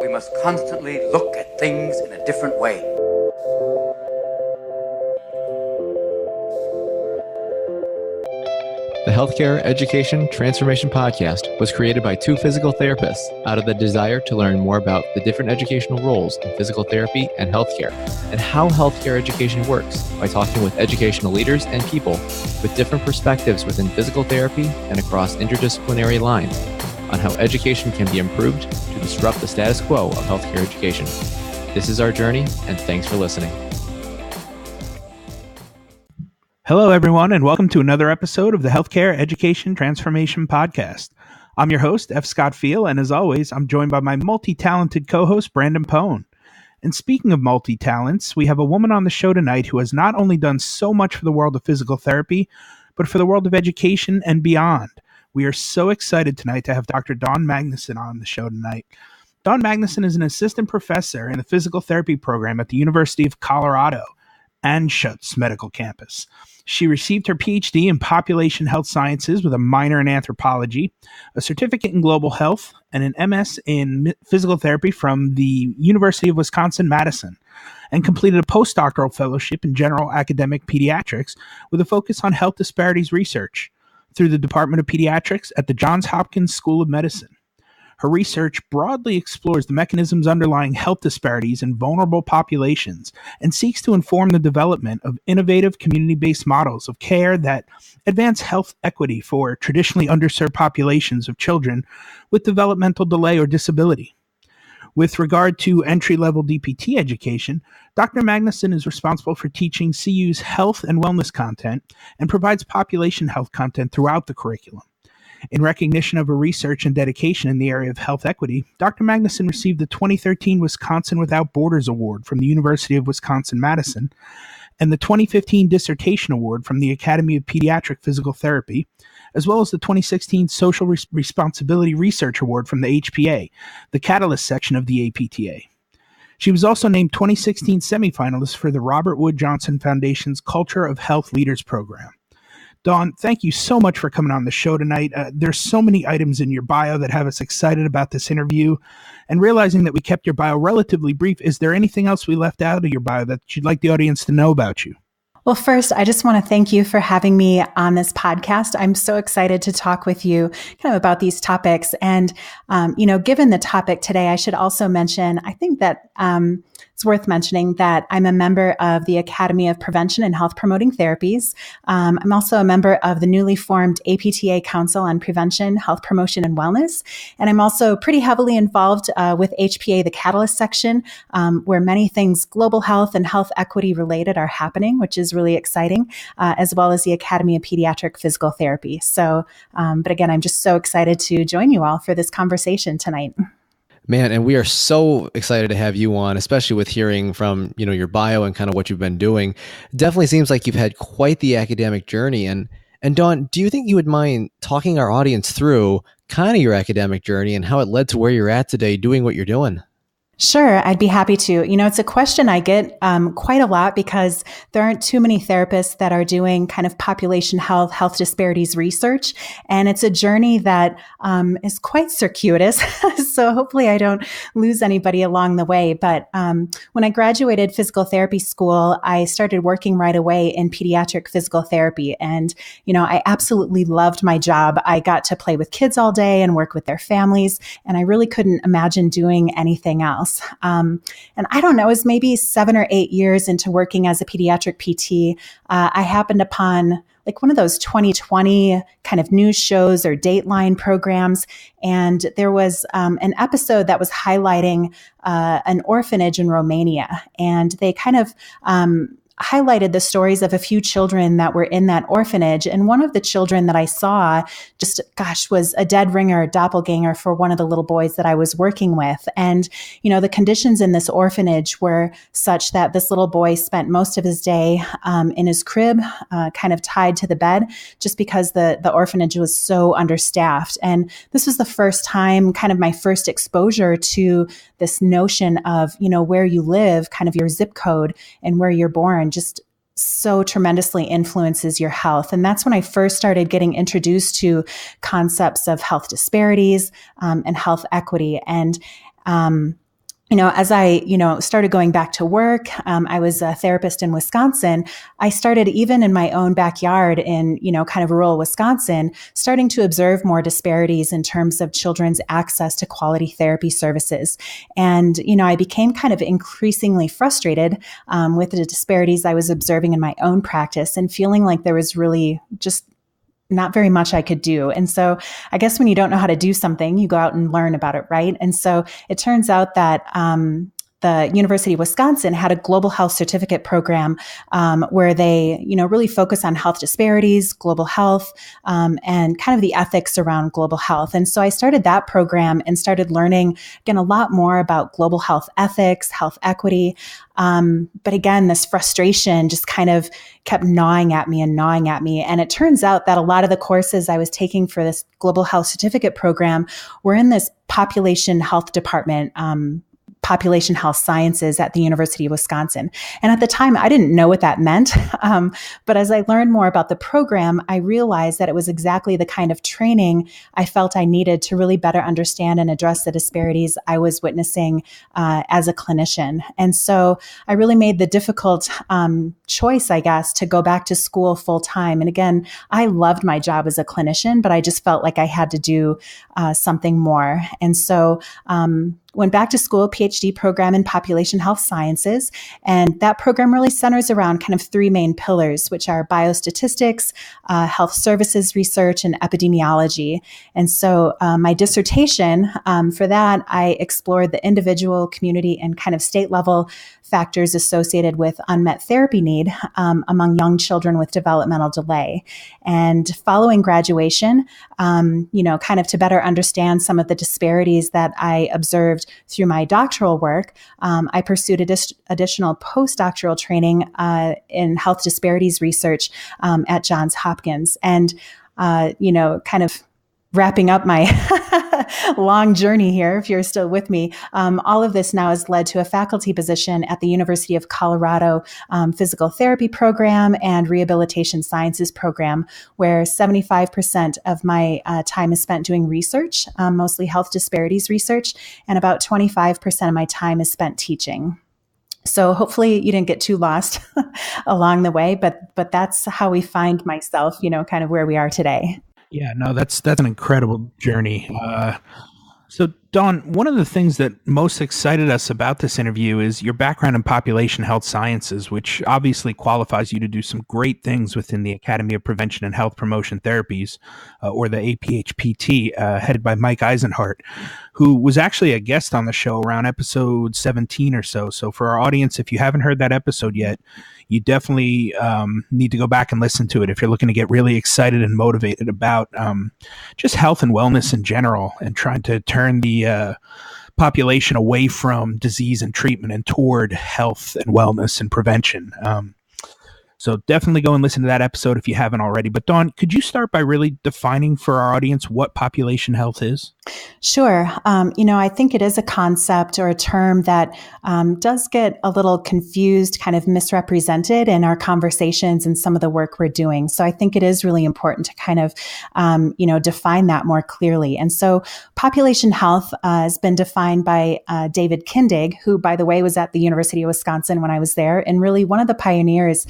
we must constantly look at things in a different way. The Healthcare Education Transformation Podcast was created by two physical therapists out of the desire to learn more about the different educational roles in physical therapy and healthcare, and how healthcare education works by talking with educational leaders and people with different perspectives within physical therapy and across interdisciplinary lines on how education can be improved to disrupt the status quo of healthcare education. This is our journey, and thanks for listening. Hello, everyone, and welcome to another episode of the Healthcare Education Transformation Podcast. I'm your host, F. Scott Fiel, and as always, I'm joined by my multi-talented co-host, Brandon Pone. And speaking of multi-talents, we have a woman on the show tonight who has not only done so much for the world of physical therapy, but for the world of education and beyond. We are so excited tonight to have Dr. Dawn Magnusson on the show tonight. Dawn Magnusson is an assistant professor in the physical therapy program at the University of Colorado, Anschutz Medical Campus. She received her PhD in population health sciences with a minor in anthropology, a certificate in global health, and an MS in physical therapy from the University of Wisconsin-Madison, and completed a postdoctoral fellowship in General Academic Pediatrics with a focus on health disparities research through the Department of Pediatrics at the Johns Hopkins School of Medicine. Her research broadly explores the mechanisms underlying health disparities in vulnerable populations and seeks to inform the development of innovative community-based models of care that advance health equity for traditionally underserved populations of children with developmental delay or disability. With regard to entry-level DPT education, Dr. Magnusson is responsible for teaching CU's health and wellness content and provides population health content throughout the curriculum. In recognition of her research and dedication in the area of health equity, Dr. Magnusson received the 2013 Wisconsin Without Borders Award from the University of Wisconsin-Madison and the 2015 Dissertation Award from the Academy of Pediatric Physical Therapy, as well as the 2016 Social Responsibility Research Award from the HPA-The Catalyst Section of the APTA. She was also named 2016 semi-finalist for the Robert Wood Johnson Foundation's Culture of Health Leaders Program. Dawn, thank you so much for coming on the show tonight. There's so many items in your bio that have us excited about this interview. And realizing that we kept your bio relatively brief, is there anything else we left out of your bio that you'd like the audience to know about you? Well, first, I just want to thank you for having me on this podcast. I'm so excited to talk with you kind of about these topics. And, given the topic today, I should also mention, I think that it's worth mentioning that I'm a member of the Academy of Prevention and Health Promoting Therapies. I'm also a member of the newly formed APTA Council on Prevention, Health Promotion, and Wellness. And I'm also pretty heavily involved with HPA-The Catalyst Section, where many things global health and health equity related are happening, which is really exciting, as well as the Academy of Pediatric Physical Therapy. So, but again, I'm just so excited to join you all for this conversation tonight. Man, and we are so excited to have you on, especially with hearing from, your bio and kind of what you've been doing. Definitely seems like you've had quite the academic journey. And Dawn, do you think you would mind talking our audience through kind of your academic journey and how it led to where you're at today doing what you're doing? Sure, I'd be happy to. It's a question I get quite a lot because there aren't too many therapists that are doing kind of population health disparities research. And it's a journey that is quite circuitous. So hopefully I don't lose anybody along the way. But when I graduated physical therapy school, I started working right away in pediatric physical therapy. And, I absolutely loved my job. I got to play with kids all day and work with their families. And I really couldn't imagine doing anything else. And I don't know, it was maybe 7 or 8 years into working as a pediatric PT, I happened upon like one of those 2020 kind of news shows or Dateline programs. And there was an episode that was highlighting an orphanage in Romania. And they kind of highlighted the stories of a few children that were in that orphanage. And one of the children that I saw was a dead ringer doppelganger for one of the little boys that I was working with. And, the conditions in this orphanage were such that this little boy spent most of his day in his crib, kind of tied to the bed, just because the orphanage was so understaffed. And this was the first time, kind of my first exposure to this notion of, where you live, kind of your zip code and where you're born, just so tremendously influences your health. And that's when I first started getting introduced to concepts of health disparities and health equity. And as I, started going back to work, I was a therapist in Wisconsin. I started even in my own backyard in, kind of rural Wisconsin, starting to observe more disparities in terms of children's access to quality therapy services. And, I became kind of increasingly frustrated with the disparities I was observing in my own practice and feeling like there was really just not very much I could do. And so I guess when you don't know how to do something, you go out and learn about it, right? And so it turns out that the University of Wisconsin had a global health certificate program where they, really focus on health disparities, global health, and kind of the ethics around global health. And so I started that program and started learning, again, a lot more about global health ethics, health equity. But again, this frustration just kind of kept gnawing at me. And it turns out that a lot of the courses I was taking for this global health certificate program were in this population health department, population health sciences at the University of Wisconsin. And at the time, I didn't know what that meant. But as I learned more about the program, I realized that it was exactly the kind of training I felt I needed to really better understand and address the disparities I was witnessing as a clinician. And so I really made the difficult choice, I guess, to go back to school full time. And again, I loved my job as a clinician, but I just felt like I had to do something more. And so went back to school, PhD program in population health sciences. And that program really centers around kind of three main pillars, which are biostatistics, health services research, and epidemiology. And so my dissertation for that, I explored the individual, community, and kind of state level factors associated with unmet therapy need among young children with developmental delay. And following graduation, kind of to better understand some of the disparities that I observed through my doctoral work, I pursued additional postdoctoral training in health disparities research at Johns Hopkins. And, kind of wrapping up my long journey here, if you're still with me, all of this now has led to a faculty position at the University of Colorado physical therapy program and rehabilitation sciences program, where 75% of my time is spent doing research, mostly health disparities research, and about 25% of my time is spent teaching. So hopefully you didn't get too lost along the way, but that's how we find myself, kind of where we are today. Yeah, no, that's an incredible journey. So, Dawn, one of the things that most excited us about this interview is your background in population health sciences, which obviously qualifies you to do some great things within the Academy of Prevention and Health Promotion Therapies, or the APHPT, headed by Mike Eisenhart, who was actually a guest on the show around episode 17 or so. So for our audience, if you haven't heard that episode yet, you definitely need to go back and listen to it if you're looking to get really excited and motivated about just health and wellness in general and trying to turn the population away from disease and treatment and toward health and wellness and prevention. So definitely go and listen to that episode if you haven't already. But Dawn, could you start by really defining for our audience what population health is? Sure. I think it is a concept or a term that does get a little confused, kind of misrepresented in our conversations and some of the work we're doing. So I think it is really important to kind of, define that more clearly. And so population health has been defined by David Kindig, who, by the way, was at the University of Wisconsin when I was there, and really one of the pioneers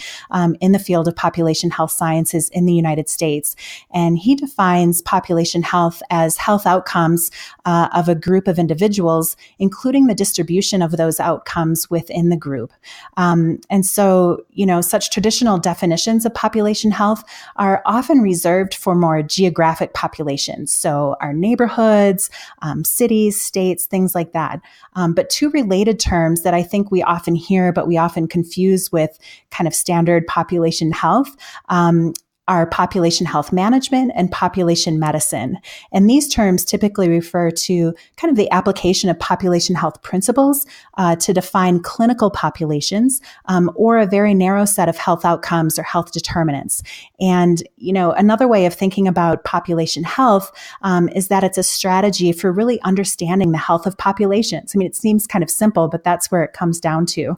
in the field of population health sciences in the United States. And he defines population health as health outcomes of a group of individuals, including the distribution of those outcomes within the group. And so, such traditional definitions of population health are often reserved for more geographic populations. So our neighborhoods, cities, states, things like that. But two related terms that I think we often hear, but we often confuse with kind of standard population health, are population health management and population medicine. And these terms typically refer to kind of the application of population health principles to define clinical populations or a very narrow set of health outcomes or health determinants. And, another way of thinking about population health is that it's a strategy for really understanding the health of populations. I mean, it seems kind of simple, but that's where it comes down to.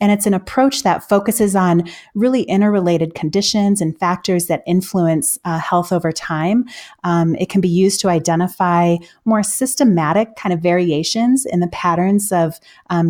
And it's an approach that focuses on really interrelated conditions and factors that influence health over time. It can be used to identify more systematic kind of variations in the patterns of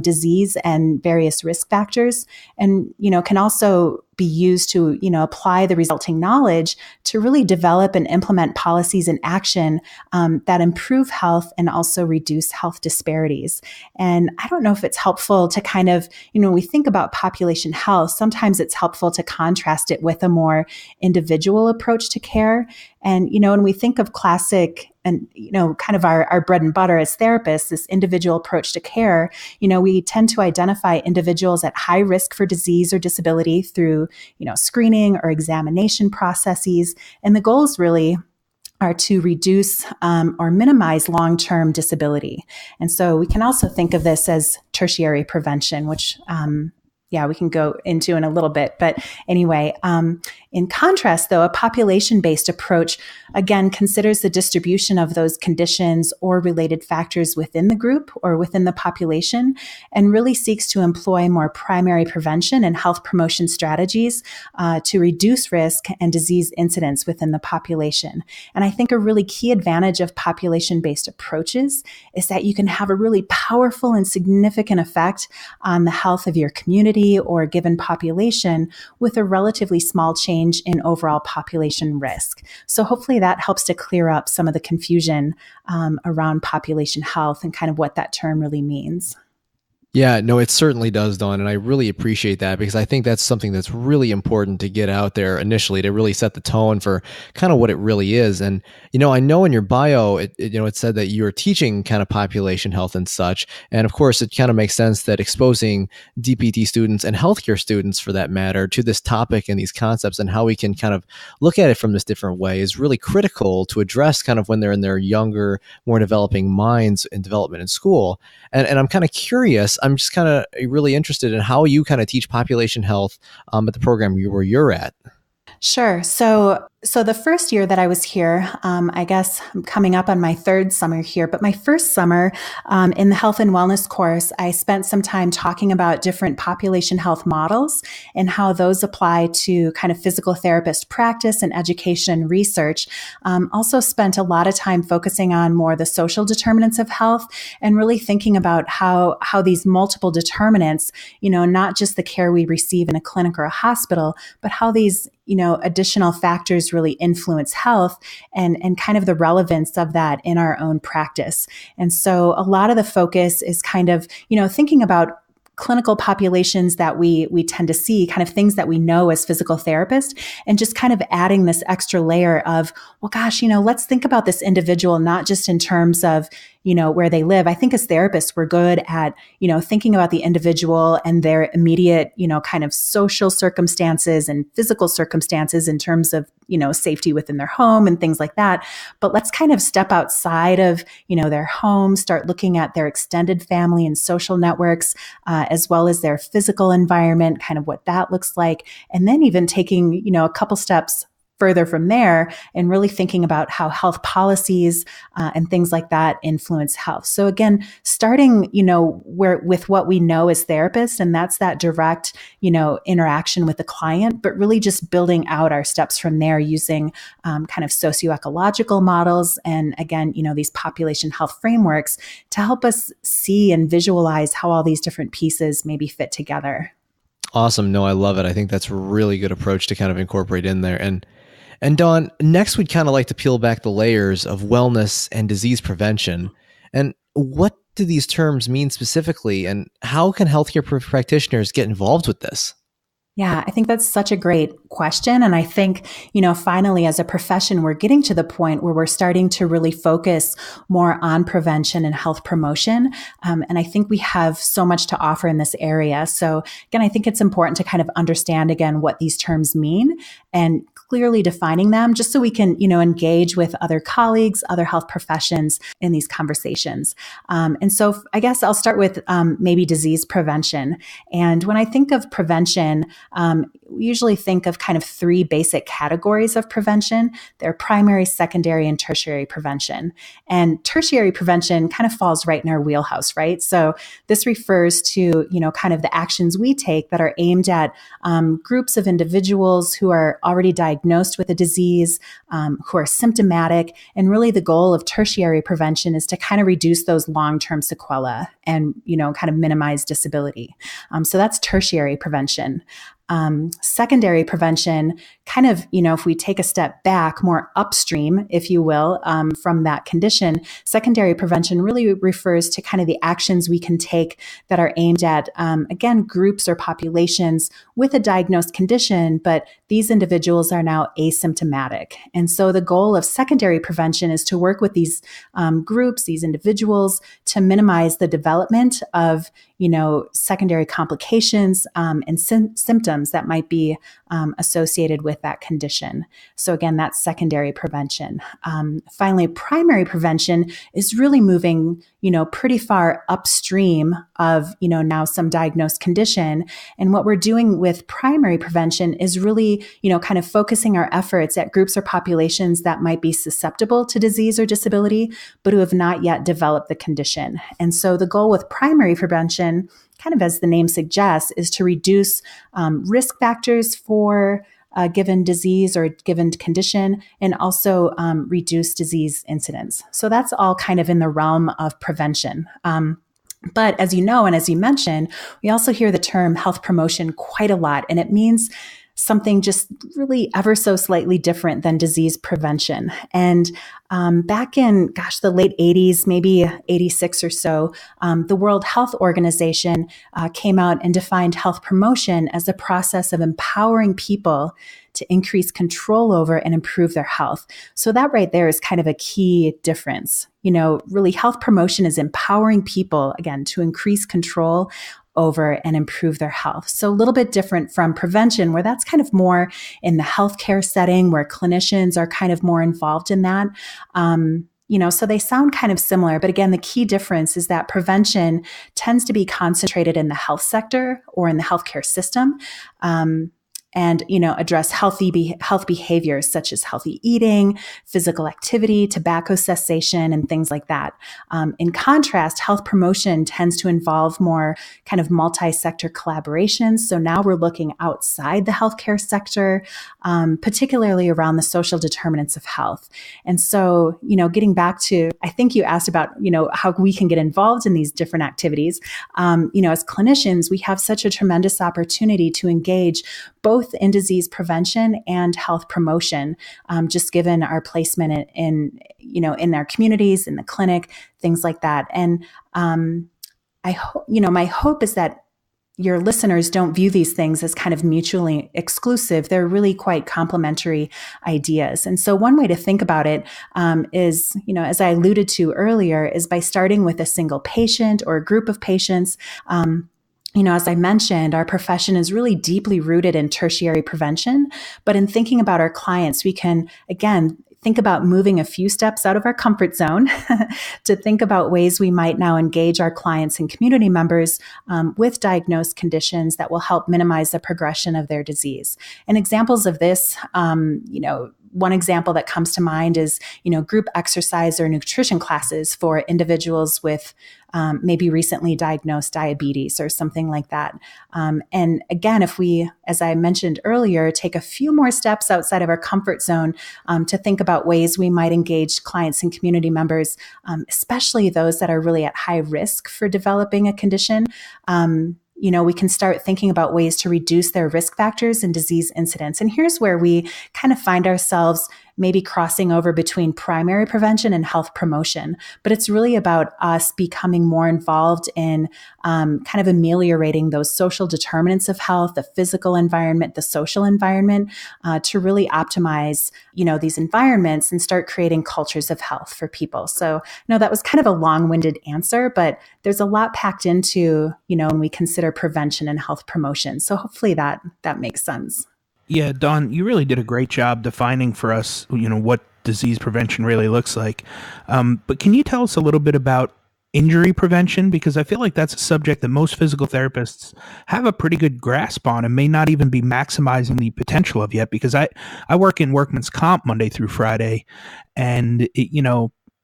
disease and various risk factors, and can also be used to apply the resulting knowledge to really develop and implement policies and action that improve health and also reduce health disparities. And I don't know if it's helpful to kind of, when we think about population health, sometimes it's helpful to contrast it with a more individual approach to care. And, when we think of classic and, kind of our bread and butter as therapists, this individual approach to care, we tend to identify individuals at high risk for disease or disability through, screening or examination processes. And the goals really are to reduce or minimize long-term disability. And so we can also think of this as tertiary prevention, which we can go into in a little bit. But anyway, in contrast, though, a population-based approach, again, considers the distribution of those conditions or related factors within the group or within the population, and really seeks to employ more primary prevention and health promotion strategies to reduce risk and disease incidence within the population. And I think a really key advantage of population-based approaches is that you can have a really powerful and significant effect on the health of your community or a given population with a relatively small change in overall population risk. So hopefully that helps to clear up some of the confusion around population health and kind of what that term really means. Yeah, no, it certainly does, Dawn, and I really appreciate that because I think that's something that's really important to get out there initially to really set the tone for kind of what it really is. And I know in your bio, it said that you're teaching kind of population health and such, and of course, it kind of makes sense that exposing DPT students and healthcare students, for that matter, to this topic and these concepts and how we can kind of look at it from this different way is really critical to address kind of when they're in their younger, more developing minds in development in school. And I'm kind of curious. I'm just kind of really interested in how you kind of teach population health at the program where you're at. Sure. So the first year that I was here, I guess I'm coming up on my third summer here, but my first summer in the health and wellness course, I spent some time talking about different population health models and how those apply to kind of physical therapist practice and education and research. Also spent a lot of time focusing on more the social determinants of health and really thinking about how these multiple determinants, not just the care we receive in a clinic or a hospital, but how these additional factors really influence health and kind of the relevance of that in our own practice. And so a lot of the focus is kind of, thinking about clinical populations that we tend to see, kind of things that we know as physical therapists, and just kind of adding this extra layer of, well, gosh, let's think about this individual, not just in terms of, where they live. I think as therapists, we're good at, thinking about the individual and their immediate, kind of social circumstances and physical circumstances in terms of, safety within their home and things like that. But let's kind of step outside of, their home, start looking at their extended family and social networks, as well as their physical environment, kind of what that looks like. And then even taking, a couple steps further from there and really thinking about how health policies and things like that influence health. So again, starting, with what we know as therapists, and that's that direct, interaction with the client, but really just building out our steps from there using kind of socioecological models and again, these population health frameworks to help us see and visualize how all these different pieces maybe fit together. Awesome. No, I love it. I think that's a really good approach to kind of incorporate in there. And Dawn, next we'd kind of like to peel back the layers of wellness and disease prevention. And what do these terms mean specifically, and how can healthcare practitioners get involved with this? Yeah, I think that's such a great question. And I think, finally, as a profession, we're getting to the point where we're starting to really focus more on prevention and health promotion. And I think we have so much to offer in this area. So again, I think it's important to kind of understand, again, what these terms mean and clearly defining them just so we can, engage with other colleagues, other health professions in these conversations. And so I guess I'll start with maybe disease prevention. And when I think of prevention, we usually think of kind of three basic categories of prevention. They're primary, secondary, and tertiary prevention. And tertiary prevention kind of falls right in our wheelhouse, right? So this refers to, kind of the actions we take that are aimed at groups of individuals who are already diagnosed with a disease, who are symptomatic. And really the goal of tertiary prevention is to kind of reduce those long-term sequelae and, kind of minimize disability. So that's tertiary prevention. Secondary prevention, kind of, if we take a step back, more upstream, if you will, from that condition, secondary prevention really refers to kind of the actions we can take that are aimed at, again, groups or populations with a diagnosed condition, but these individuals are now asymptomatic. And so the goal of secondary prevention is to work with these groups, these individuals, to minimize the development of, secondary complications and symptoms that might be associated with that condition. So again, that's secondary prevention. Finally, primary prevention is really moving, pretty far upstream of, now some diagnosed condition. And what we're doing with primary prevention is really, kind of focusing our efforts at groups or populations that might be susceptible to disease or disability, but who have not yet developed the condition. And so the goal with primary prevention, kind of as the name suggests, is to reduce risk factors for a given disease or given condition, and also reduce disease incidence. So that's all kind of in the realm of prevention. But as you know, and as you mentioned, we also hear the term health promotion quite a lot, and it means something just really ever so slightly different than disease prevention. And back in, the late 80s, maybe 86 or so, the World Health Organization came out and defined health promotion as a process of empowering people to increase control over and improve their health. So that right there is kind of a key difference. Really health promotion is empowering people, again, to increase control over and improve their health. So a little bit different from prevention, where that's kind of more in the healthcare setting, where clinicians are kind of more involved in that. So they sound kind of similar, but again, the key difference is that prevention tends to be concentrated in the health sector or in the healthcare system. And, address health behaviors such as healthy eating, physical activity, tobacco cessation, and things like that. In contrast, health promotion tends to involve more kind of multi-sector collaborations. So now we're looking outside the healthcare sector, particularly around the social determinants of health. And so, getting back to, I think you asked about, how we can get involved in these different activities. As clinicians, we have such a tremendous opportunity to engage both in disease prevention and health promotion, just given our placement in our communities, in the clinic, things like that. And my hope is that your listeners don't view these things as kind of mutually exclusive. They're really quite complementary ideas. And so one way to think about it is, as I alluded to earlier, is by starting with a single patient or a group of patients. As I mentioned, our profession is really deeply rooted in tertiary prevention, but in thinking about our clients, we can, again, think about moving a few steps out of our comfort zone to think about ways we might now engage our clients and community members with diagnosed conditions that will help minimize the progression of their disease. And examples of this, one example that comes to mind is, group exercise or nutrition classes for individuals with maybe recently diagnosed diabetes or something like that. And again, if we, as I mentioned earlier, take a few more steps outside of our comfort zone to think about ways we might engage clients and community members, especially those that are really at high risk for developing a condition, we can start thinking about ways to reduce their risk factors and disease incidence. And here's where we kind of find ourselves maybe crossing over between primary prevention and health promotion. But it's really about us becoming more involved in kind of ameliorating those social determinants of health, the physical environment, the social environment, to really optimize, these environments and start creating cultures of health for people. So, that was kind of a long-winded answer, but there's a lot packed into, when we consider prevention and health promotion. So hopefully that makes sense. Yeah, Dawn, you really did a great job defining for us, what disease prevention really looks like. But can you tell us a little bit about injury prevention? Because I feel like that's a subject that most physical therapists have a pretty good grasp on and may not even be maximizing the potential of yet. Because I work in workman's comp Monday through Friday, and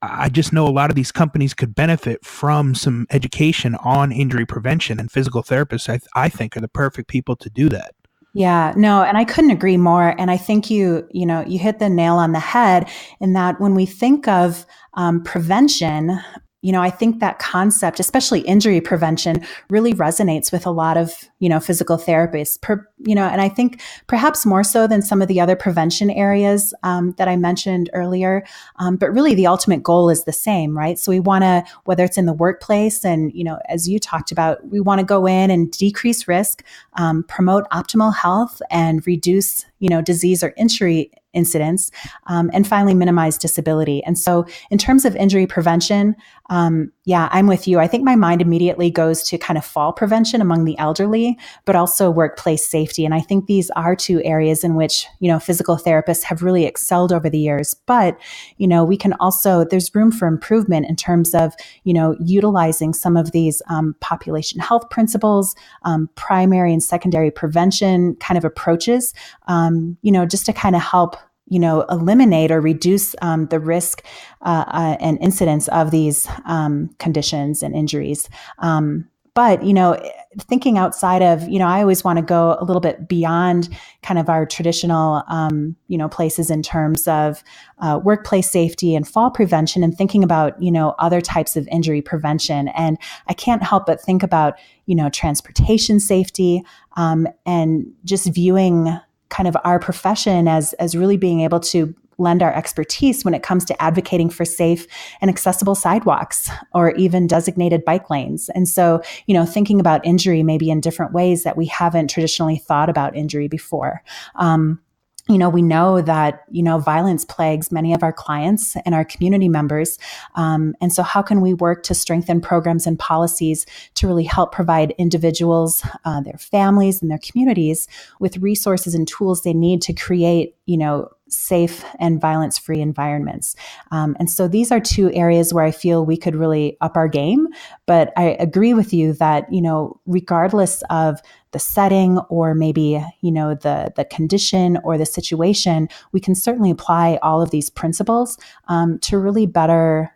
I just know a lot of these companies could benefit from some education on injury prevention, and physical therapists, I think, are the perfect people to do that. Yeah, no, and I couldn't agree more. And I think you hit the nail on the head in that when we think of prevention, I think that concept, especially injury prevention, really resonates with a lot of, physical therapists, and I think perhaps more so than some of the other prevention areas that I mentioned earlier. But really the ultimate goal is the same, right? So we want to, whether it's in the workplace and, as you talked about, we want to go in and decrease risk, promote optimal health and reduce, disease or injury incidents, and finally minimize disability. And so in terms of injury prevention, I'm with you. I think my mind immediately goes to kind of fall prevention among the elderly, but also workplace safety. And I think these are two areas in which, physical therapists have really excelled over the years. But, we can also, there's room for improvement in terms of, utilizing some of these population health principles, primary and secondary prevention kind of approaches, just to kind of help eliminate or reduce the risk and incidence of these conditions and injuries. But, thinking outside of, I always want to go a little bit beyond kind of our traditional, places in terms of workplace safety and fall prevention and thinking about, other types of injury prevention. And I can't help but think about, transportation safety and just viewing kind of our profession as really being able to lend our expertise when it comes to advocating for safe and accessible sidewalks or even designated bike lanes. And so, thinking about injury maybe in different ways that we haven't traditionally thought about injury before. We know that, violence plagues many of our clients and our community members. And so how can we work to strengthen programs and policies to really help provide individuals, their families and their communities with resources and tools they need to create, safe and violence-free environments. And so these are two areas where I feel we could really up our game. But I agree with you that, regardless of the setting or maybe, the condition or the situation, we can certainly apply all of these principles to really better,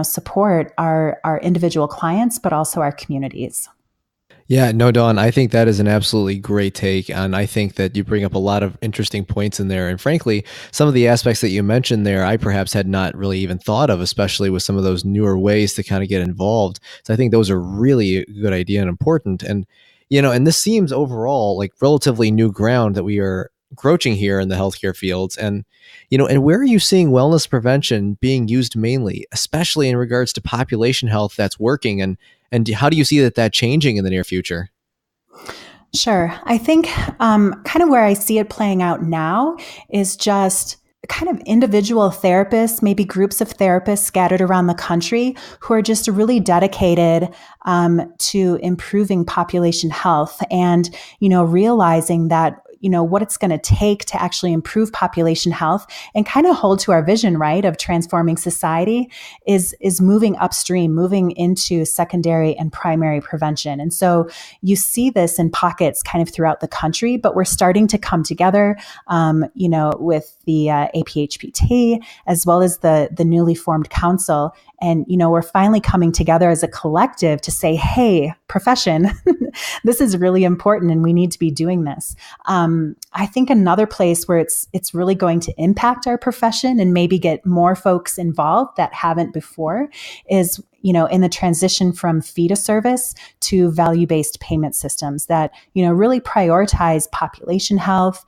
support our individual clients, but also our communities. Yeah, no, Dawn, I think that is an absolutely great take. And I think that you bring up a lot of interesting points in there. And frankly, some of the aspects that you mentioned there, I perhaps had not really even thought of, especially with some of those newer ways to kind of get involved. So I think those are really a good idea and important. And, and this seems overall like relatively new ground that we are encroaching here in the healthcare fields. And, and where are you seeing wellness prevention being used mainly, especially in regards to population health that's working? And how do you see that changing in the near future? Sure. I think kind of where I see it playing out now is just kind of individual therapists, maybe groups of therapists scattered around the country who are just really dedicated to improving population health and, realizing that what it's going to take to actually improve population health and kind of hold to our vision, right, of transforming society is moving upstream, moving into secondary and primary prevention. And so you see this in pockets kind of throughout the country, but we're starting to come together, with the APHPT as well as the newly formed council. And, we're finally coming together as a collective to say, hey, profession, this is really important and we need to be doing this. I think another place where it's really going to impact our profession and maybe get more folks involved that haven't before is, in the transition from fee-to-service to value-based payment systems that, really prioritize population health,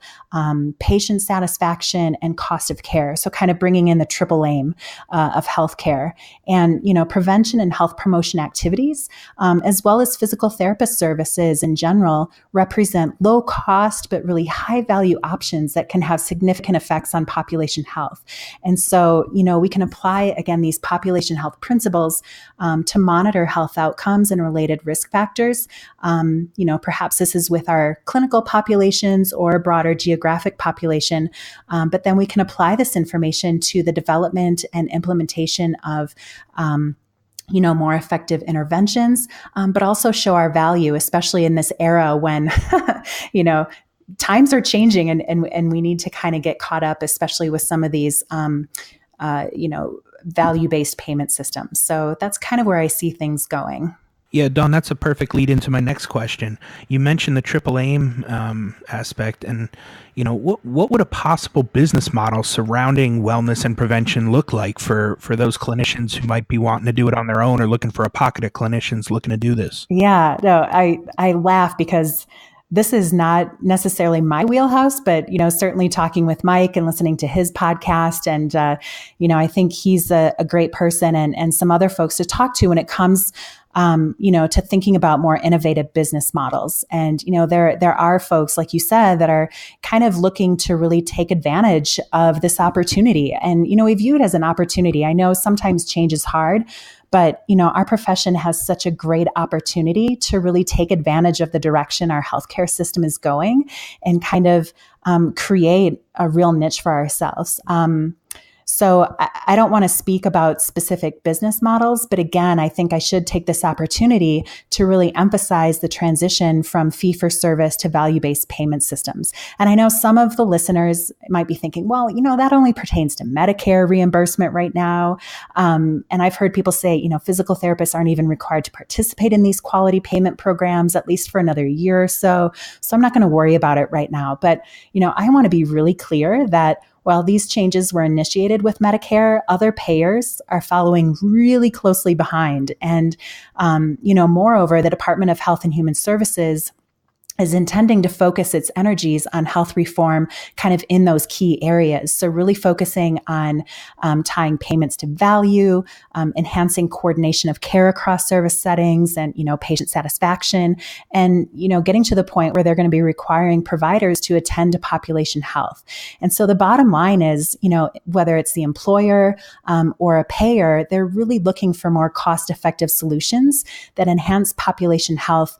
patient satisfaction, and cost of care. So kind of bringing in the triple aim of healthcare and, prevention and health promotion activities, as well as physical therapist services in general, represent low cost, but really high value options that can have significant effects on population health. And so, we can apply, again, these population health principles to monitor health outcomes and related risk factors. Perhaps this is with our clinical populations or a broader geographic population, but then we can apply this information to the development and implementation of more effective interventions, but also show our value, especially in this era when, times are changing and we need to kind of get caught up, especially with some of these, value-based payment systems. So that's kind of where I see things going. Yeah, Dawn, that's a perfect lead into my next question. You mentioned the triple aim aspect, and what would a possible business model surrounding wellness and prevention look like for those clinicians who might be wanting to do it on their own or looking for a pocket of clinicians looking to do this? Yeah, no, I laugh because this is not necessarily my wheelhouse, but, certainly talking with Mike and listening to his podcast. And, I think he's a great person and some other folks to talk to when it comes to thinking about more innovative business models. And, there are folks, like you said, that are kind of looking to really take advantage of this opportunity. And, we view it as an opportunity. I know sometimes change is hard, but, our profession has such a great opportunity to really take advantage of the direction our healthcare system is going and kind of create a real niche for ourselves. So I don't want to speak about specific business models, but again, I think I should take this opportunity to really emphasize the transition from fee-for-service to value-based payment systems. And I know some of the listeners might be thinking, well, that only pertains to Medicare reimbursement right now. And I've heard people say, physical therapists aren't even required to participate in these quality payment programs, at least for another year or so. So I'm not going to worry about it right now. But, I want to be really clear that while these changes were initiated with Medicare, other payers are following really closely behind. And, moreover, the Department of Health and Human Services is intending to focus its energies on health reform kind of in those key areas. So really focusing on tying payments to value, enhancing coordination of care across service settings and, patient satisfaction, and, getting to the point where they're going to be requiring providers to attend to population health. And so the bottom line is, whether it's the employer or a payer, they're really looking for more cost-effective solutions that enhance population health,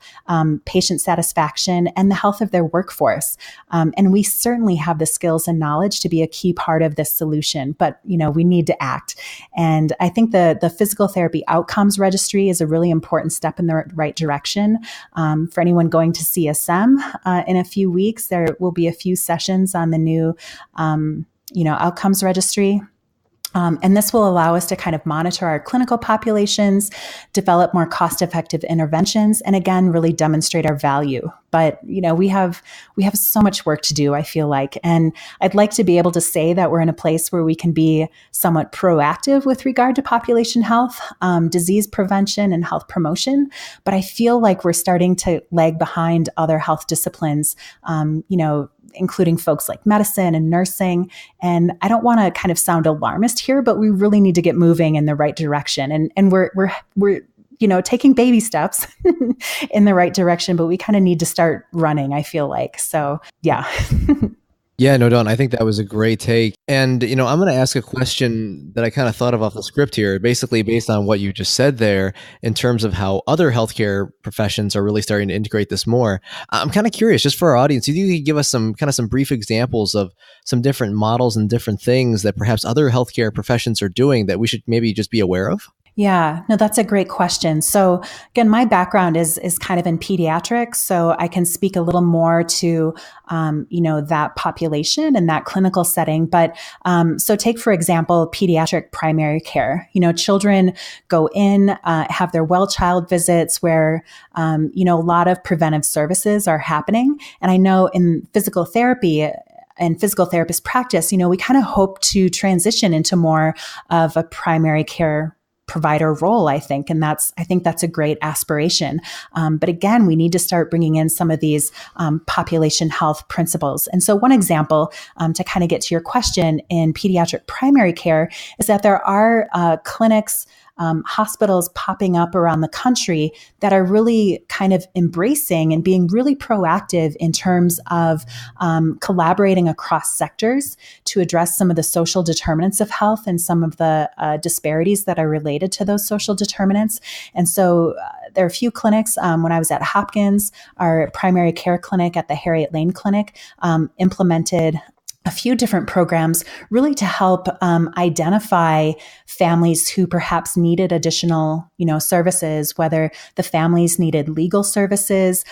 patient satisfaction, and the health of their workforce. And we certainly have the skills and knowledge to be a key part of this solution, but, we need to act. And I think the Physical Therapy Outcomes Registry is a really important step in the right direction. For anyone going to CSM in a few weeks, there will be a few sessions on the new, Outcomes Registry. And this will allow us to kind of monitor our clinical populations, develop more cost-effective interventions, and again, really demonstrate our value. But, we have so much work to do, I feel like. And I'd like to be able to say that we're in a place where we can be somewhat proactive with regard to population health, disease prevention, and health promotion. But I feel like we're starting to lag behind other health disciplines, including folks like medicine and nursing. And I don't want to kind of sound alarmist here, but we really need to get moving in the right direction. And we're taking baby steps in the right direction, but we kind of need to start running, I feel like. So, yeah. Yeah, no, Dawn, I think that was a great take. And, I'm going to ask a question that I kind of thought of off the script here, basically based on what you just said there in terms of how other healthcare professions are really starting to integrate this more. I'm kind of curious, just for our audience, if you could give us some brief examples of some different models and different things that perhaps other healthcare professions are doing that we should maybe just be aware of? Yeah, no, that's a great question. So again, my background is kind of in pediatrics, so I can speak a little more to, that population and that clinical setting. But so take, for example, pediatric primary care. Children go in, have their well child visits where, a lot of preventive services are happening. And I know in physical therapy, and physical therapist practice, we kind of hope to transition into more of a primary care provider role, I think. And I think that's a great aspiration. But again, we need to start bringing in some of these population health principles. And so one example to kind of get to your question in pediatric primary care is that there are clinics, hospitals popping up around the country that are really kind of embracing and being really proactive in terms of collaborating across sectors to address some of the social determinants of health and some of the disparities that are related to those social determinants. And so there are a few clinics. When I was at Hopkins, our primary care clinic at the Harriet Lane Clinic implemented a few different programs really to help identify families who perhaps needed additional, services, whether the families needed legal services,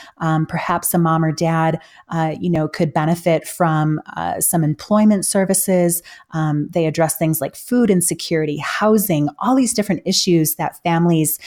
perhaps a mom or dad, could benefit from some employment services. They address things like food insecurity, housing, all these different issues that families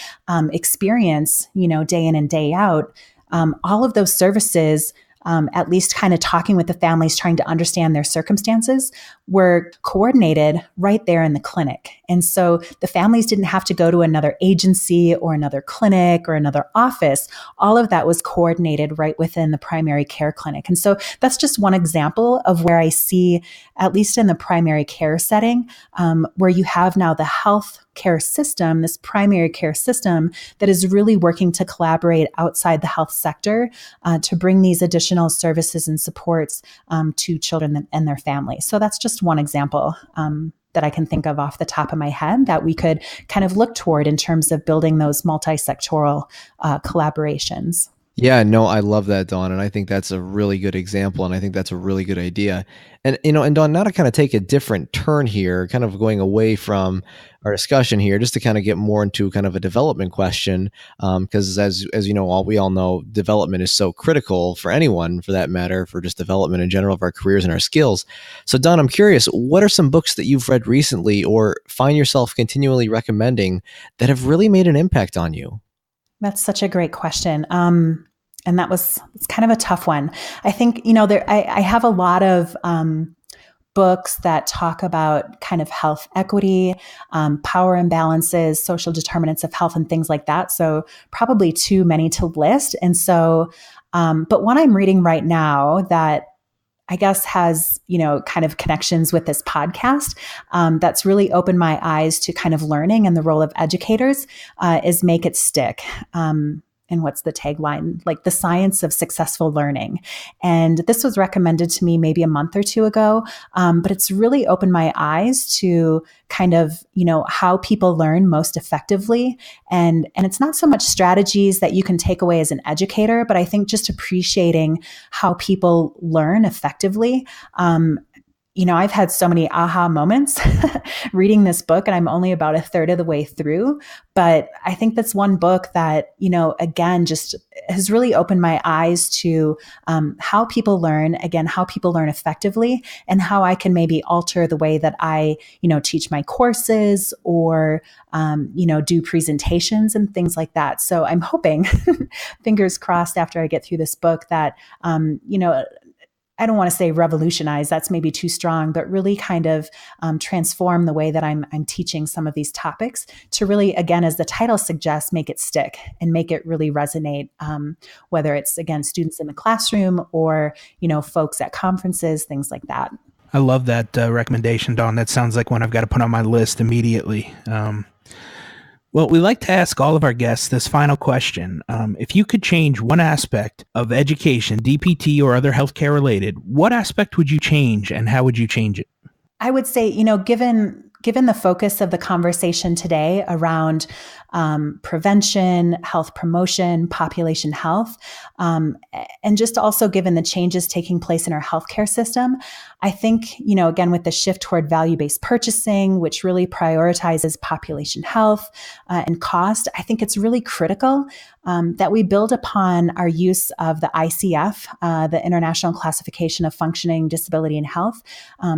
experience, day in and day out. All of those services, at least kind of talking with the families, trying to understand their circumstances, were coordinated right there in the clinic. And so the families didn't have to go to another agency or another clinic or another office. All of that was coordinated right within the primary care clinic. And so that's just one example of where I see, at least in the primary care setting, where you have now the health care system, this primary care system that is really working to collaborate outside the health sector to bring these additional services and supports to children and their families. So that's just one example that I can think of off the top of my head that we could kind of look toward in terms of building those multi-sectoral collaborations. Yeah, no, I love that, Dawn. And I think that's a really good example. And I think that's a really good idea. And, and Dawn, now to kind of take a different turn here, kind of going away from our discussion here, just to kind of get more into kind of a development question. Because as you know, we all know development is so critical for anyone, for that matter, for just development in general of our careers and our skills. So Dawn, I'm curious, what are some books that you've read recently or find yourself continually recommending that have really made an impact on you? That's such a great question. And it's kind of a tough one. I think, I have a lot of books that talk about kind of health equity, power imbalances, social determinants of health, and things like that. So probably too many to list. And so, but one I'm reading right now that I guess has, kind of connections with this podcast, that's really opened my eyes to kind of learning and the role of educators, is Make It Stick. And what's the tagline? Like the science of successful learning. And this was recommended to me maybe a month or two ago. But it's really opened my eyes to kind of, how people learn most effectively. And it's not so much strategies that you can take away as an educator, but I think just appreciating how people learn effectively. I've had so many aha moments reading this book, and I'm only about a third of the way through. But I think that's one book that, again, just has really opened my eyes to how people learn effectively, and how I can maybe alter the way that I, teach my courses or, do presentations and things like that. So I'm hoping, fingers crossed, after I get through this book that, I don't want to say revolutionize, that's maybe too strong, but really kind of transform the way that I'm teaching some of these topics to really, again, as the title suggests, make it stick and make it really resonate, whether it's, again, students in the classroom or, folks at conferences, things like that. I love that recommendation, Dawn. That sounds like one I've got to put on my list immediately. Well, we like to ask all of our guests this final question. If you could change one aspect of education, DPT or other healthcare related, what aspect would you change and how would you change it? I would say, given the focus of the conversation today around prevention, health promotion, population health, and just also given the changes taking place in our healthcare system, I think, again, with the shift toward value-based purchasing, which really prioritizes population health and cost, I think it's really critical that we build upon our use of the ICF, the International Classification of Functioning, Disability, and Health,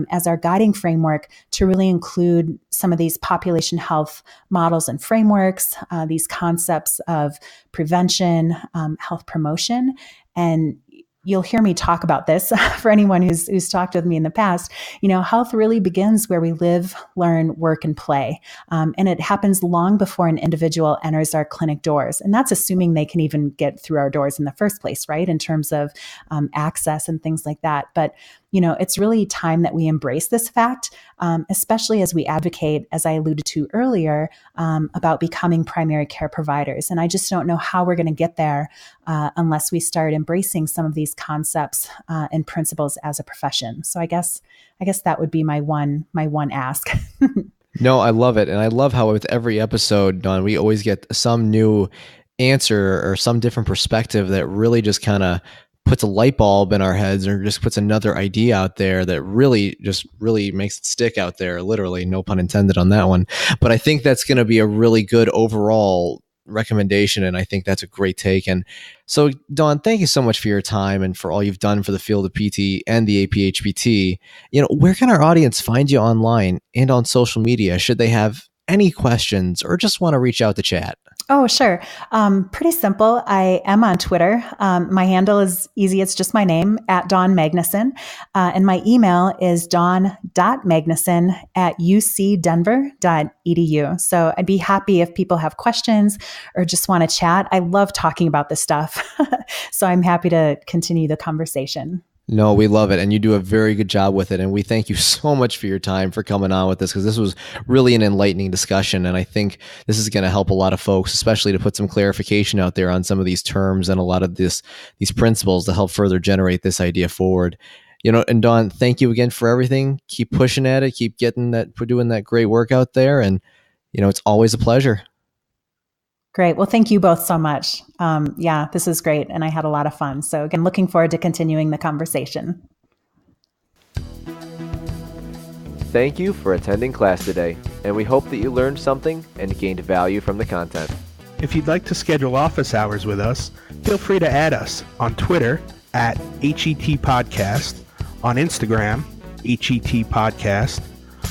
as our guiding framework to really include some of these population health models and frameworks, these concepts of prevention, health promotion. And you'll hear me talk about this for anyone who's talked with me in the past. Health really begins where we live, learn, work, and play. And it happens long before an individual enters our clinic doors. And that's assuming they can even get through our doors in the first place, right? In terms of access and things like that. But it's really time that we embrace this fact, especially as we advocate, as I alluded to earlier, about becoming primary care providers. And I just don't know how we're going to get there unless we start embracing some of these concepts and principles as a profession. So I guess that would be my one ask. No, I love it. And I love how with every episode, Dawn, we always get some new answer or some different perspective that really just kind of puts a light bulb in our heads or just puts another idea out there that really makes it stick out there, literally, no pun intended on that one. But I think that's going to be a really good overall recommendation, and I think that's a great take. And so, Dawn, thank you so much for your time and for all you've done for the field of PT and the APHPT. Where can our audience find you online and on social media should they have any questions or just want to reach out to chat? Oh, sure. Pretty simple. I am on Twitter. My handle is easy. It's just my name, @DawnMagnusson. And my email is dawn.magnuson@ucdenver.edu. So I'd be happy if people have questions or just want to chat. I love talking about this stuff. So I'm happy to continue the conversation. No, we love it. And you do a very good job with it. And we thank you so much for your time for coming on with this, because this was really an enlightening discussion. And I think this is going to help a lot of folks, especially to put some clarification out there on some of these terms and a lot of these principles to help further generate this idea forward. And Dawn, thank you again for everything. Keep pushing at it. Keep doing that great work out there. And, it's always a pleasure. Great. Well, thank you both so much. This is great. And I had a lot of fun. So again, looking forward to continuing the conversation. Thank you for attending class today, and we hope that you learned something and gained value from the content. If you'd like to schedule office hours with us, feel free to add us on Twitter @HET Podcast, on Instagram, HET Podcast,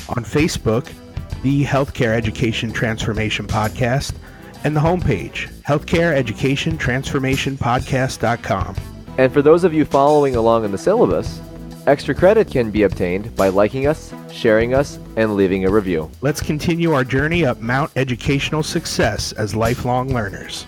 on Facebook, the Healthcare Education Transformation Podcast, and the homepage, healthcareeducationtransformationpodcast.com. And for those of you following along in the syllabus, extra credit can be obtained by liking us, sharing us, and leaving a review. Let's continue our journey up Mount Educational Success as lifelong learners.